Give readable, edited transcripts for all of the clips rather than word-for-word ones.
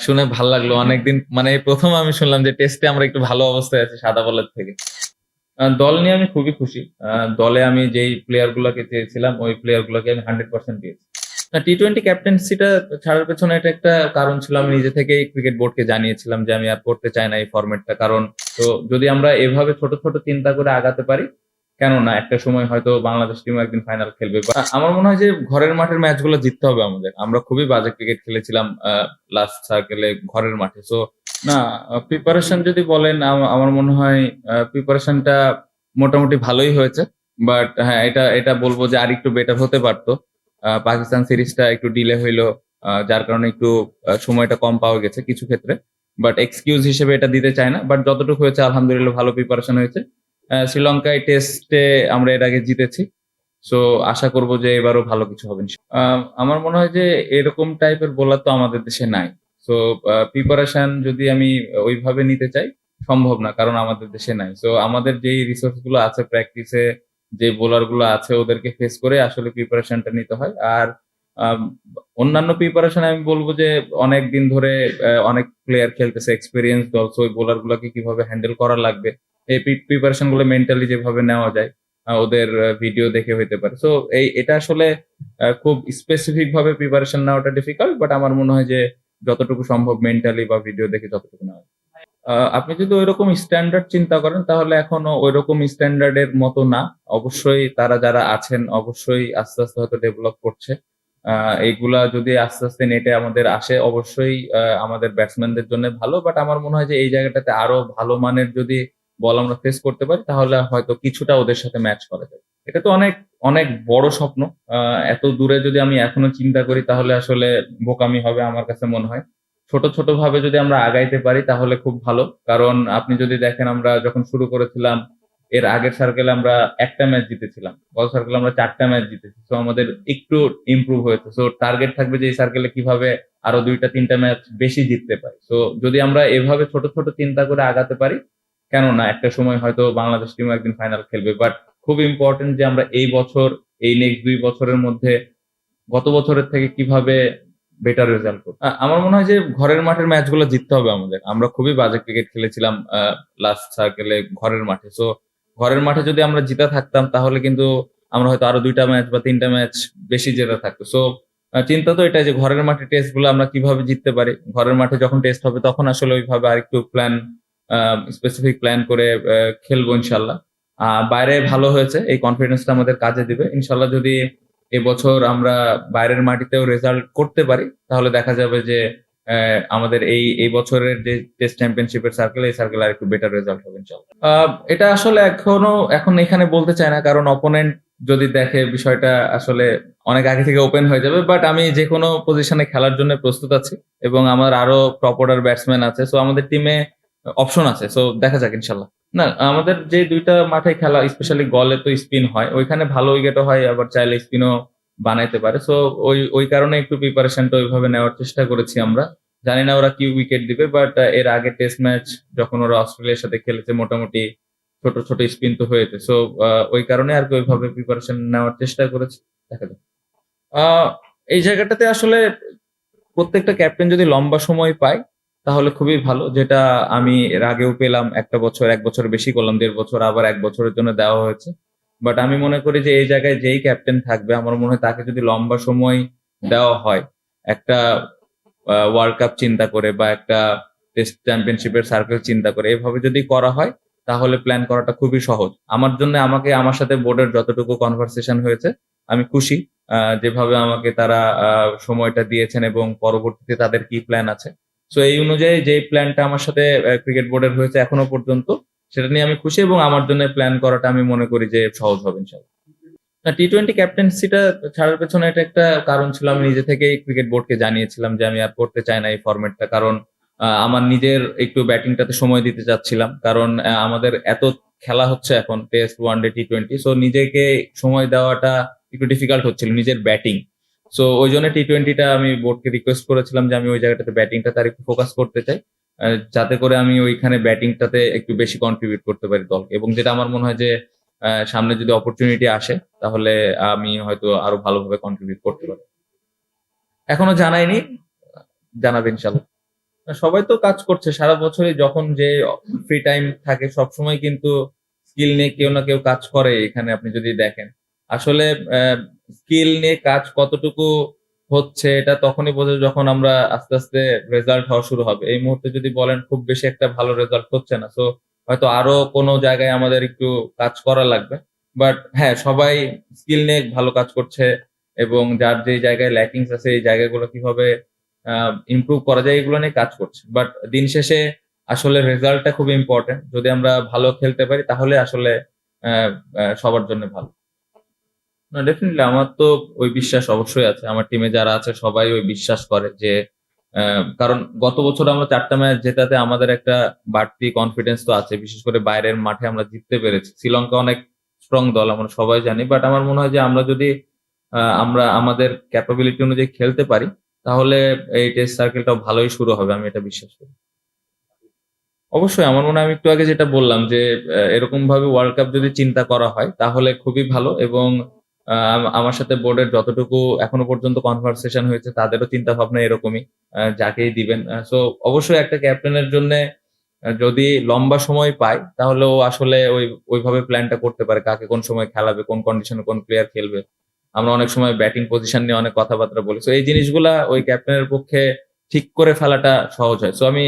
শুনে ভাল লাগলো। অনেকদিন মানে এই ১ম আমি শুনলাম যে টেস্টে আমরা একটু ভালো অবস্থায় আছি সাদা বলের থেকে। দল নিয়ে আমি খুবই খুশি। দলে আমি যেই প্লেয়ার গুলাকে চেয়েছিলাম ওই প্লেয়ার গুলাকে আমি 100% পেয়েছি। টি-20 ক্যাপ্টেন্সিটা ছাড়ার পেছনে এটা একটা কারণ ছিল। আমি নিজে থেকেই ক্রিকেট বোর্ডকে জানিয়েছিলাম যে আমি আর করতে চাই না এই ফরম্যাটটা। কারণ তো যদি আমরা এভাবে ছোট, ছোট চিন্তা করে আগাতে পারি, কেন না? একটা সময় হয়তো বাংলাদেশ টিমও একদিন ফাইনাল খেলবে। বা আমার মনে হয় যে ঘরের মাঠের ম্যাচগুলো জিততে হবে আমাদের। আমরা খুবই বাজে ক্রিকেট খেলেছিলাম লাস্ট সার্কেলে ঘরের মাঠে। সো না, প্রিপারেশন যদি বলেন আমার মনে হয় প্রিপারেশনটা মোটামুটি ভালোই হয়েছে। বাট হ্যাঁ, এটা বলব যে আরেকটু বেটার হতে পারত। পাকিস্তান সিরিজটা একটু ডিলে হইলো। যার কারণে একটু সময়টা কম পাওয়া গেছে কিছু ক্ষেত্রে। বাট এক্সকিউজ হিসেবে এটা দিতে চাই না। বাট যতটুকু হয়েছে আলহামদুলিল্লাহ ভালো প্রিপারেশন হয়েছে। শ্রীলঙ্কায় টেস্টে আমরা এর আগে জিতেছি। সো আশা করব যে এবারও ভালো কিছু হবে আমার মনে হয় যে এরকম টাইপের বোলার তো আমাদের দেশে নাই। সো প্রিপারেশন যদি আমি ওইভাবে নিতে চাই, সম্ভব না। কারণ আমাদের দেশে নাই। সো আমাদের যেই রিসোর্স গুলো আছে প্র্যাকটিসে, যে বোলার গুলো আছে ওদেরকে ফেস করে আসলে প্রিপারেশনটা নিতে হয়। আর আম অন্যান্য প্রিপারেশন আমি বলব যে অনেকদিন ধরে অনেক প্লেয়ার খেলতেছে, এক্সপেরিয়েন্স দল। সো ওই বোলার গুলাকে কিভাবে হ্যান্ডেল করা লাগবে, এই প্রিপারেশন গুলো মেন্টালি যেভাবে নেওয়া যায়, ওদের ভিডিও দেখে হইতে পারে। সো এটা আসলে খুব স্পেসিফিক ভাবে প্রিপারেশন নেওয়াটা ডিফিকাল্ট। বাট আমার মনে হয় যে যতটুকু সম্ভব মেন্টালি বা ভিডিও দেখে যতটুকু নেওয়া যায়। আপনি যদি ঐরকম স্ট্যান্ডার্ড চিন্তা করেন তাহলে এখনো ঐরকম স্ট্যান্ডার্ড এর মতো না। অবশ্যই তারা যারা আছেন অবশ্যই আস্তে, আস্তে হয়তো ডেভেলপ করছে। এইগুলা যদি আস্তে, আস্তে নেটে আমাদের আসে অবশ্যই আমাদের ব্যাটসম্যানদের জন্য ভালো। বাট আমার মনে হয় যে এই জায়গাটাতে আরো ভালো মানের যদি বল আমরা ফেস করতে পারি তাহলে হয়তো কিছুটা ওদের সাথে ম্যাচ করা যায়। এটা তো অনেক, অনেক বড় স্বপ্ন। আ এত দূরে যদি আমি এখনো চিন্তা করি তাহলে আসলে বোকামি হবে আমার কাছে মনে হয়। ছোট, ছোট ভাবে যদি আমরা আগাইতে পারি তাহলে খুব ভালো। কারণ আপনি যদি দেখেন আমরা যখন শুরু করেছিলাম, এর আগের সার্কেলে আমরা ১ টা ম্যাচ জিতেছিলাম। গত সার্কেলে আমরা ৪ টা ম্যাচ জিতেছি। সো আমাদের একটু ইমপ্রুভ হয়েছে। সো টার্গেট থাকবে যে এই সার্কেলে কিভাবে আরো ২ টা ৩ টা ম্যাচ বেশি জিততে পারি। সো যদি আমরা এভাবে ছোট, ছোট চিন্তা করে আগাতে পারি, কেন না? একটা সময় হয়তো বাংলাদেশ টিমও একদিন ফাইনাল খেলবে। বাট খুব ইম্পোর্টেন্ট যে আমরা এই বছর, এই নেক্সট ২ বছরের মধ্যে গত বছরের থেকে কিভাবে বেটার রেজাল্ট করব। আমার মনে হয় যে ঘরের মাঠের ম্যাচগুলো জিততে হবে আমাদের। আমরা খুবই বাজে ক্রিকেট খেলেছিলাম লাস্ট সার্কেলে ঘরের মাঠে। সো ঘরের মাঠে যদি আমরা জিতে থাকতাম তাহলে কিন্তু আমরা হয়তো আরো ২ টা ম্যাচ বা ৩ টা ম্যাচ বেশি জেতা থাকতো। সো চিন্তা তো এটাই যে ঘরের মাঠে টেস্টগুলো আমরা কিভাবে জিততে পারি। ঘরের মাঠে যখন টেস্ট হবে তখন আসলে ওইভাবে আরেকটু প্ল্যান, আ স্পেসিফিক প্ল্যান করে খেলবো ইনশাআল্লাহ। বাইরে ভালো হয়েছে। এই কনফিডেন্সটা আমাদের কাজে দিবে। ইনশাআল্লাহ যদি এবছর আমরা বাইরের মাটিতেও রেজাল্ট করতে পারি, তাহলে দেখা যাবে যে আমাদের এই বছরের যে টেস্ট চ্যাম্পিয়নশিপের সার্কেল, এই সার্কেলে আরেকটু বেটার রেজাল্ট হবে ইনশাআল্লাহ। এটা আসলে এখন এখানে বলতে চাই না। কারণ অপোনেন্ট যদি দেখে বিষয়টা আসলে অনেক আগে থেকে ওপেন হয়ে যাবে। বাট আমি যেকোনো পজিশনে খেলার জন্য প্রস্তুত আছি এবং আমার আরো টপ অর্ডার ব্যাটসম্যান আছে। সো আমাদের টিমে অপশন আছে। সো দেখা যাক ইনশাআল্লাহ। না, আমাদের যে ২ টা মাঠে খেলা স্পেশালি গলে তো স্পিন হয়। ওইখানে ভালো উইকেটও হয় আবার চাইলে স্পিনও বানাইতে পারে। সো ওই কারণে একটু প্রিপারেশনটা ওইভাবে নেওয়ার চেষ্টা করেছি আমরা। জানি না ওরা কি উইকেট দিবে। বাট এর আগে টেস্ট ম্যাচ যখন ওরা অস্ট্রেলিয়ার সাথে খেলেছে মোটামুটি ছোট, ছোট স্পিন তো হয়েছে। সো ওই কারণে আরকি ওইভাবে প্রিপারেশন নেওয়ার চেষ্টা করেছি। দেখা যাক। আ এই জায়গাটাতে আসলে প্রত্যেকটা ক্যাপ্টেন যদি লম্বা সময় পায়, তাহলে খুবই ভালো। যেটা আমি এর আগেও পেলাম ১ টা বছর, ১ বছরের বেশি করলাম, ১.৫ বছর আবার ১ বছরের জন্য দেওয়া হয়েছে। বাট আমি মনে করি যে এই জায়গায় যেই ক্যাপ্টেন থাকবে আমার মনে হয় তাকে যদি লম্বা সময় দেওয়া হয়, একটা ওয়ার্ল্ড কাপ চিন্তা করে বা একটা টেস্ট চ্যাম্পিয়নশিপের সার্কেল চিন্তা করে এভাবে যদি করা হয়, তাহলে প্ল্যান করাটা খুবই সহজ। আমার জন্য আমার সাথে বোর্ডের যতটুকু কনভারসেশন হয়েছে, আমি খুশি। যেভাবে আমাকে তারা সময়টা দিয়েছেন এবং পরবর্তীতে তাদের কি প্ল্যান আছে। সো এই অনুযায়ী যেই প্ল্যানটা আমার সাথে ক্রিকেট বোর্ডের হয়েছে এখনো পর্যন্ত, সেটা নিয়ে আমি খুশি এবং আমার জন্য প্ল্যান করাটা আমি মনে করি যে সহজ হবে ইনশাআল্লাহ। না, টি-20 ক্যাপ্টেন্সিটা ছাড়ার পেছনে এটা একটা কারণ ছিল। আমি নিজে থেকেই ক্রিকেট বোর্ডকে জানিয়েছিলাম যে আমি আর করতে চাই না এই ফরম্যাটটা। কারণ আমার নিজের একটু ব্যাটিংটাতে সময় দিতে চাচ্ছিলাম। কারণ আমাদের এত খেলা হচ্ছে এখন টেস্ট, ওয়ানডে, টি-20। সো নিজেকে সময় দেওয়াটা একটু ডিফিকাল্ট হচ্ছিল নিজের ব্যাটিং। সো ঐজন্য টি-20 টা আমি বোর্ডকে রিকোয়েস্ট করেছিলাম যে আমি ওই জায়গাটাতে ব্যাটিংটাতে আরেকটু ফোকাস করতে চাই। যাতে করে আমি ওইখানে ব্যাটিংটাতে একটু বেশি কন্ট্রিবিউট করতে পারি দলকে। এবং যেটা আমার মনে হয় যে সামনে যদি অপরচুনিটি আসে তাহলে আমি হয়তো আরো ভালোভাবে কন্ট্রিবিউট করতে পারব। এখনো জানাইনি, জানাবে ইনশাআল্লাহ। সবাই তো কাজ করছে সারা বছরই, যখন যে ফ্রি টাইম থাকে সবসময় কিন্তু স্কিল নিয়ে কেউ না কেউ কাজ করে। এখানে আপনি যদি দেখেন আসলে স্কিল নিয়ে কাজ কতটুকু হচ্ছে এটা তখনই বোঝা যায় যখন আমরা আস্তে আস্তে রেজাল্ট হওয়া শুরু হবে। এই মুহূর্তে যদি বলেন খুব বেশি একটা ভালো রেজাল্ট হচ্ছে না, সো হয়তো আরো কোনো জায়গায় আমাদের একটু কাজ করা লাগবে। বাট হ্যাঁ, সবাই স্কিল নিয়ে ভালো কাজ করছে এবং যার যে জায়গায় ল্যাকিংস আছে এই জায়গাগুলো কিভাবে ইমপ্রুভ করা যায় এগুলো নিয়ে কাজ করছে। বাট দিন শেষে আসলে রেজাল্টটা খুব ইম্পর্টেন্ট। যদি আমরা ভালো খেলতে পারি তাহলে আসলে সবার জন্য ভালো। না, ডেফিনিটলি আমার তো ওই বিশ্বাস অবশ্যই আছে। আমার টিমে যারা আছে সবাই ওই বিশ্বাস করে যে কারণ গত বছর আমরা ৪ টা ম্যাচ জেতাতে আমাদের একটা বাড়তি কনফিডেন্স তো আছে। বিশেষ করে বাইরের মাঠে আমরা জিততে পেরেছি। শ্রীলঙ্কা অনেক স্ট্রং দল আমরা সবাই জানি। বাট আমার মনে হয় যে আমরা যদি আমরা আমাদের ক্যাপাবিলিটি অনুযায়ী খেলতে পারি তাহলে এই টেস্ট সার্কেলটাও ভালোই শুরু হবে। আমি এটা বিশ্বাস করি। অবশ্যই আমার মনে হয় আমি একটু আগে যেটা বললাম যে এরকমভাবে ওয়ার্ল্ড কাপ যদি চিন্তা করা হয় তাহলে খুবই ভালো এবং আমার সাথে বোর্ডের যতটুকু এখনো পর্যন্ত কনভারসেশন হয়েছে তাদেরও চিন্তাভাবনা এরকমই। যাকেই দিবেন। সো অবশ্যই একটা ক্যাপ্টেনের জন্যে যদি লম্বা সময় পায় তাহলে ও আসলে ওইভাবে প্ল্যানটা করতে পারে কাকে কোন সময় খেলাবে, কোন কন্ডিশনে কোন প্লেয়ার খেলবে। আমরা অনেক সময় ব্যাটিং পজিশন নিয়ে অনেক কথাবার্তা বলি। সো এই জিনিসগুলা ওই ক্যাপ্টেনের পক্ষে ঠিক করে ফেলাটা সহজ হয়। সো আমি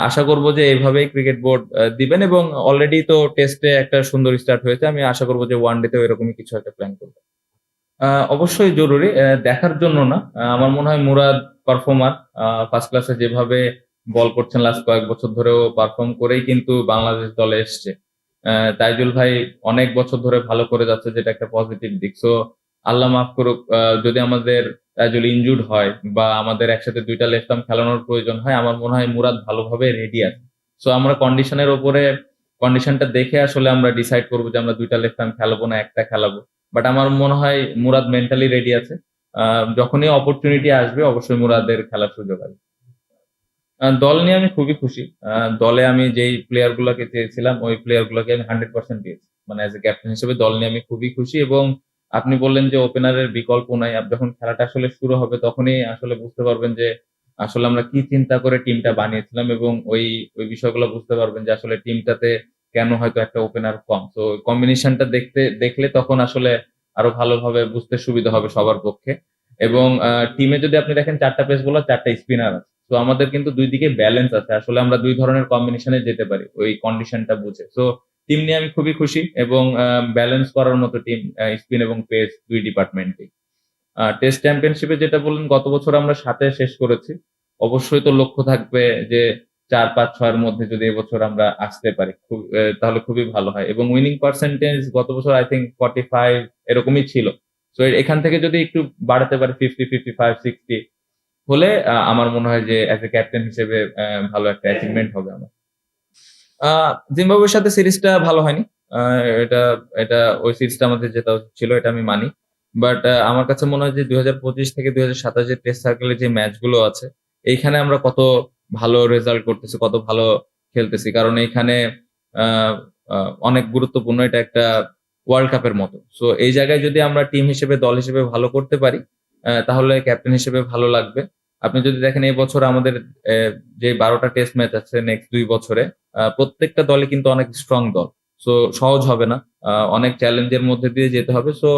আশা করব যে এভাবেই ক্রিকেট বোর্ড দিবেন এবং অলরেডি তো টেস্টে একটা সুন্দর স্টার্ট হয়েছে। আমি আশা করব যে ওয়ান ডে তেও এরকমই কিছু একটা প্ল্যান করবে। অবশ্যই জরুরি। দেখার জন্য না। আমার মনে হয় মুরাদ পারফর্মার। ফার্স্ট ক্লাসে যেভাবে বল করছেন লাস্ট কয়েক বছর ধরেও পারফর্ম করেই কিন্তু বাংলাদেশ দলে এসছে। তাইজুল ভাই অনেক বছর ধরে ভালো করে যাচ্ছে যেটা একটা পজিটিভ দিক। সো আল্লাহ মাফ করুক, যদি আমাদের তাইজুল ইনজুরড হয় বা আমাদের একসাথে ২ টা লেফট আর্ম খেলানোর প্রয়োজন হয়, আমার মনে হয় মুরাদ ভালোভাবে রেডি আছে। সো আমরা কন্ডিশনের উপরে কন্ডিশনটা দেখে আসলে আমরা ডিসাইড করব যে আমরা ২ টা লেফট আর্ম খেলাবো না ১ টা খেলাবো। বাট আমার মনে হয় মুরাদ মেন্টালি রেডি আছে। যখনই অপরচুনিটি আসবে অবশ্যই মুরাদের খেলার সুযোগ আসবে। দল নিয়ে আমি খুবই খুশি। দলে আমি যেই প্লেয়ার গুলাকে চেয়েছিলাম ওই প্লেয়ার গুলাকে আমি 100% পেয়েছি। মানে এজ এ ক্যাপ্টেন হিসেবে দল নিয়ে আমি খুবই খুশি এবং আপনি বললেন যে ওপেনারের বিকল্প নাই। যখন খেলাটা আসলে শুরু হবে তখনই আসলে বুঝতে পারবেন যে আসলে আমরা কি চিন্তা করে টিমটা বানিয়েছিলাম এবং ওই বিষয়গুলো বুঝতে পারবেন যে আসলে টিমটাতে কেন হয়তো একটা ওপেনার কম। তো কম্বিনেশনটা দেখলে তখন আসলে আরো ভালোভাবে বুঝতে সুবিধা হবে সবার পক্ষে। এবং টিমে যদি আপনি দেখেন ৪ টা পেস বোলার ৪ টা স্পিনার আছে। তো আমাদের কিন্তু ২ দিকে ব্যালেন্স আছে। আসলে আমরা ২ ধরনের কম্বিনেশনে যেতে পারি ওই কন্ডিশনটা বুঝে। সো টিম নিয়ে আমি খুবই খুশি এবং ব্যালেন্স করার মতো টিম স্পিন এবং পেস ২ ডিপার্টমেন্টেই। টেস্ট চ্যাম্পিয়নশিপে যেটা বললেন গত বছর আমরা ৭ এ শেষ করেছি। অবশ্যই তো লক্ষ্য থাকবে যে ৪, ৫, ৬ এর মধ্যে যদি এবছর আমরা আসতে পারি তাহলে খুবই ভালো হয়। এবং উইনিং পার্সেন্টেজ গত বছর আই থিংক 45 এরকমই ছিল। সো এখান থেকে যদি একটু বাড়াতে পারি ৫০, ৫৫, ৬০ হলে আমার মনে হয় যে এজ এ ক্যাপ্টেন হিসেবে ভালো একটা অ্যাচিভমেন্ট হবে আমার। আ জিম্বাবুয়ের সাথে সিরিজটা ভালো হয়নি। আ এটা এটা ওই সিরিজটা আমাদের জেতা উচিত ছিল, এটা আমি মানি। বাট আমার কাছে মনে হয় যে ২০২৫ থেকে ২০২৭ এর টেস্ট সার্কেলে যে ম্যাচগুলো আছে, এইখানে আমরা কত ভালো রেজাল্ট করতেছি, কত ভালো খেলতেছি। কারণ এইখানে আ আ অনেক গুরুত্বপূর্ণ, এটা একটা ওয়ার্ল্ড কাপের মতো। সো এই জায়গায় যদি আমরা টিম হিসেবে, দল হিসেবে ভালো করতে পারি, তাহলে ক্যাপ্টেন হিসেবে ভালো লাগবে। আপনি যদি দেখেন এই বছর আমাদের এ যে ১২ টা টেস্ট ম্যাচ আছে নেক্সট ২ বছরে, প্রত্যেকটা দলই কিন্তু অনেক স্ট্রং দল। সো সহজ হবে না। অনেক চ্যালেঞ্জের মধ্যে দিয়ে যেতে হবে। সো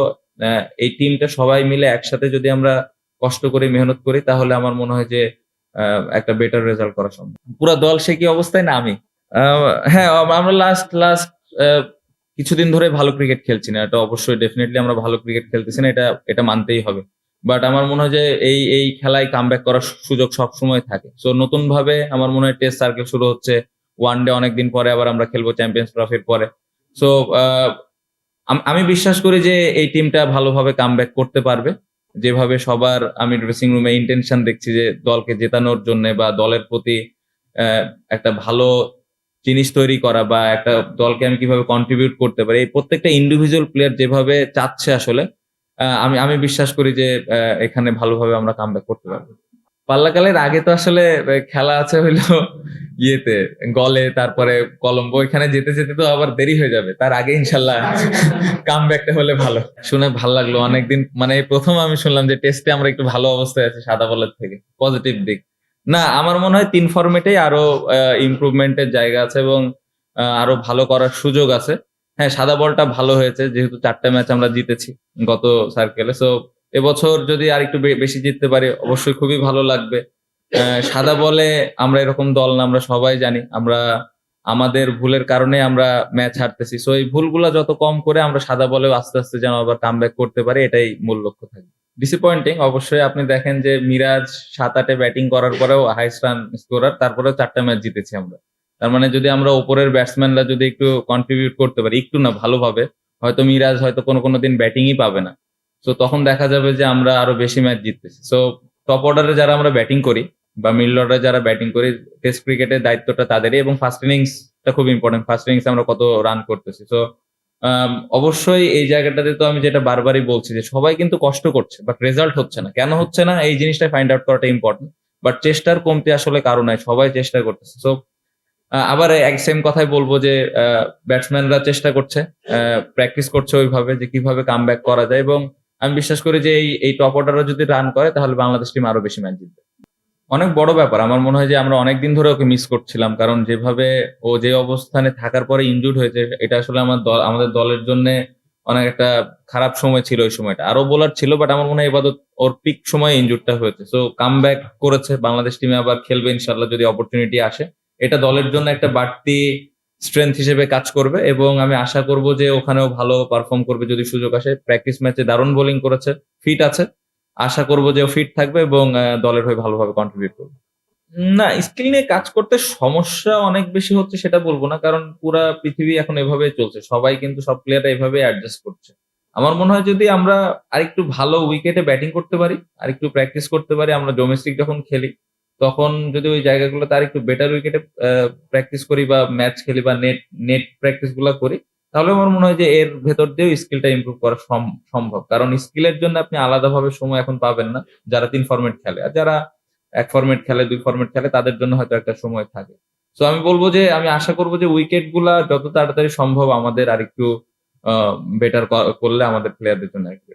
অ্যা এই টিমটা সবাই মিলে একসাথে যদি আমরা কষ্ট করি, মেহনত করি তাহলে আমার মনে হয় যে আ একটা বেটার রেজাল্ট করা সম্ভব। পুরা দল সে কি অবস্থায় না আমি? আ হ্যাঁ, আমরা লাস্ট লাস্ট আ কিছুদিন ধরে ভালো ক্রিকেট খেলছি না। এটা অবশ্যই ডেফিনিটলি আমরা ভালো ক্রিকেট খেলতেছি না। এটা মানতেই হবে। বাট আমার মনে হয় যে এই খেলায় কামব্যাক করার সুযোগ সবসময় থাকে। সো নতুনভাবে আমার মনে হয় টেস্ট সার্কেল শুরু হচ্ছে। ওয়ান ডে অনেকদিন পরে আবার আমরা খেলবো চ্যাম্পিয়ন্স ট্রফির পরে। সো আ আমি বিশ্বাস করি যে এই টিমটা ভালোভাবে কামব্যাক করতে পারবে। যেভাবে সবার আমি ড্রেসিং রুমে ইনটেনশন দেখছি যে দলকে জেতানোর জন্যে বা দলের প্রতি অ্যা একটা ভালো জিনিস তৈরি করা বা একটা দলকে আমি কিভাবে কন্ট্রিবিউট করতে পারি। এই প্রত্যেকটা ইন্ডিভিজুয়াল প্লেয়ার যেভাবে চাচ্ছে আসলে, আমি বিশ্বাস করি যে এখানে ভালোভাবে আমরা কামব্যাক করতে পারব। পাল্লাকালের আগে তো আসলে খেলা আছে হইলো ইয়েতে, গলে, তারপরে কলম্বো। এখানে যেতে তো আবার দেরি হয়ে যাবে। তার আগে ইনশাআল্লাহ কামব্যাকটা হলে ভালো। শুনে ভাল লাগলো। অনেকদিন মানে এই ১ম আমি শুনলাম যে টেস্টে আমরা একটু ভালো অবস্থায় আছি সাদা বলের থেকে। পজিটিভ দিক। না, আমার মনে হয় ৩ ফরম্যাটেই আরো ইমপ্রুভমেন্টের জায়গা আছে এবং আরো ভালো করার সুযোগ আছে। হ্যাঁ, সাদা বলটা ভালো হয়েছে যেহেতু ৪ টা ম্যাচ আমরা জিতেছি গত সার্কেলে। সো এবছর যদি আরেকটু বেশি জিততে পারি অবশ্যই খুবই ভালো লাগবে। সাদা বলে আমরা এরকম দল না, আমরা সবাই জানি। আমাদের ভুলের কারণে আমরা ম্যাচ হারতেছি। সো এই ভুলগুলা যত কম করে আমরা সাদা বলেও আস্তে, আস্তে যেন আবার কামব্যাক করতে পারি এটাই মূল লক্ষ্য থাকবে। ডিসঅ্যাপয়েন্টিং অবশ্যই আপনি দেখেন যে মিরাজ ৭-৮ এ ব্যাটিং করার পরেও হাইয়েস্ট রান স্কোরার তারপরেও ৪ টা ম্যাচ জিতেছি আমরা। তার মানে যদি আমরা উপরের ব্যাটসম্যানরা যদি একটু কন্ট্রিবিউট করতে পারি, একটু না ভালোভাবে, হয়তো মিরাজ হয়তো কোনো দিন ব্যাটিংই পাবে না। সো তখন দেখা যাবে যে আমরা আরো বেশি ম্যাচ জিততেছি। সো টপ অর্ডারে যারা আমরা ব্যাটিং করি বা মিডল অর্ডারে যারা ব্যাটিং করি টেস্ট ক্রিকেটের দায়িত্বটা তাদেরই এবং ফার্স্ট ইনিংসটা খুব ইম্পোর্টেন্ট। ফার্স্ট ইনিংসে আমরা কত রান করতেছি। সো অবশ্যই এই জায়গাটাতে তো আমি যেটা বারবারই বলছি যে সবাই কিন্তু কষ্ট করছে বাট রেজাল্ট হচ্ছে না। কেন হচ্ছে না এই জিনিসটা ফাইন্ড আউট করাটা ইম্পোর্টেন্ট। বাট চেষ্টার কমতি আসলে কারো নাই। সবাই চেষ্টা করতেছে। সো আবার সেম কথাই বলবো যে ব্যাটসম্যানরা চেষ্টা করছে, প্র্যাকটিস করছে ওইভাবে যে কিভাবে কামব্যাক করা যায় এবং আমি বিশ্বাস করি যে এই টপ অর্ডাররা যদি রান করে তাহলে বাংলাদেশ টিম আরো বেশি ম্যাচ জিতবে। অনেক বড় ব্যাপার। আমার মনে হয় যে আমরা অনেকদিন ধরে ওকে মিস করছিলাম। কারণ যেভাবে ও যে অবস্থানে থাকার পরে ইনজুরড হয়েছে এটা আসলে আমাদের দলের জন্যে অনেক একটা খারাপ সময় ছিল ওই সময়টা। আরো বোলার ছিল বাট আমার মনে হয় এবাদত ওর পিক সময়ে ইনজুরডটা হয়েছে। সো কামব্যাক করেছে। বাংলাদেশ টিমে আবার খেলবে ইনশাআল্লাহ যদি অপরচুনিটি আসে। এটা দলের জন্য একটা বাড়তি স্ট্রেংথ হিসেবে কাজ করবে এবং আমি আশা করব যে ওখানেও ভালো পারফর্ম করবে যদি সুযোগ আসে। প্র্যাকটিস ম্যাচে দারুণ বোলিং করেছে, ফিট আছে। আশা করব যে ও ফিট থাকবে এবং দলের হয়ে ভালোভাবে কন্ট্রিবিউট করবে। না, স্কিল নিয়ে কাজ করতে সমস্যা অনেক বেশি হচ্ছে সেটা বলব না। কারণ পুরা পৃথিবী এখন এভাবেই চলছে। সবাই কিন্তু সব প্লেয়াররা এভাবেই অ্যাডজাস্ট করছে। আমার মনে হয় যদি আমরা আরেকটু ভালো উইকেটে ব্যাটিং করতে পারি, আরেকটু প্র্যাকটিস করতে পারি, আমরা ডোমেস্টিক যখন খেলি, তখন যদি ওই জায়গাগুলোতে আরেকটু বেটার উইকেটে প্র্যাকটিস করি বা ম্যাচ খেলি বা নেট প্র্যাকটিস গুলা করি, তাহলে আমার মনে হয় যে এর ভেতর দিয়েও স্কিলটা ইমপ্রুভ করা সম্ভব। কারণ স্কিলের জন্য আপনি আলাদাভাবে সময় এখন পাবেন না, যারা ৩ ফরম্যাট খেলে। আর যারা ১ ফরম্যাট খেলে, ২ ফরম্যাট খেলে তাদের জন্য হয়তো একটা সময় থাকে। সো আমি বলব যে আমি আশা করব যে উইকেট গুলা যত তাড়াতাড়ি সম্ভব আমাদের আরেকটু আ বেটার করলে আমাদের প্লেয়ারদের জন্য আরকি